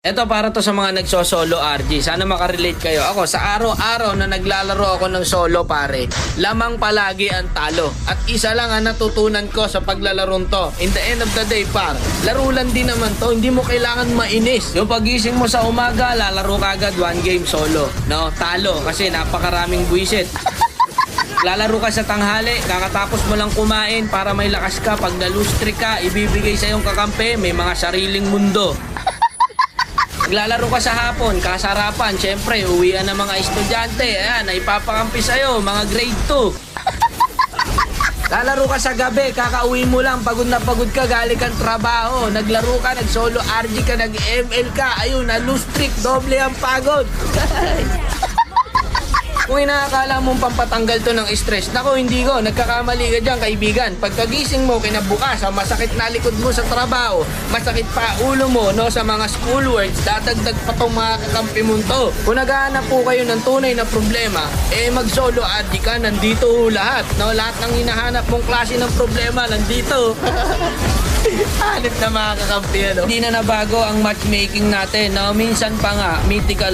Ito para to sa mga nagso-solo RG. Sana makarelate kayo. Ako, sa araw-araw na naglalaro ako ng solo pare, lamang palagi ang talo. At isa lang ang natutunan ko sa paglalarong to. In the end of the day par, laro lang din naman to. Hindi mo kailangan mainis. Yung pagising mo sa umaga, lalaro ka agad one game solo. No, talo kasi napakaraming buwisit. Lalaro ka sa tanghali, kakatapos mo lang kumain para may lakas ka. Pag na-lose streak ka, ibibigay sa iyong kakampi, may mga sariling mundo. Naglalaro ka sa hapon, kasarapan, syempre, uwian ng mga estudyante, ayan, ipapakampi sa'yo, mga grade 2. Lalaro ka sa gabi, kakauwi mo lang, pagod na pagod ka, galing kang trabaho, naglaro ka, nag-solo RG ka, nag-ML ka, ayun, na-lose streak, doble ang pagod. Kung inaakala mong pampatanggal to ng stress, nako hindi ko, nagkakamali ka dyan kaibigan. Pagkagising mo kinabukas, masakit na likod mo sa trabaho, masakit pa ulo mo no, sa mga schoolworks, dadagdag pa tong mga kakampi mo to. Kung naghahanap po kayo ng tunay na problema, mag-solo RG ka, nandito ho lahat. No? Lahat ng hinahanap mong klase ng problema, nandito. Hanip na mga kakampi. Ano? Hindi na nabago ang matchmaking natin. No? Minsan pa nga, mythical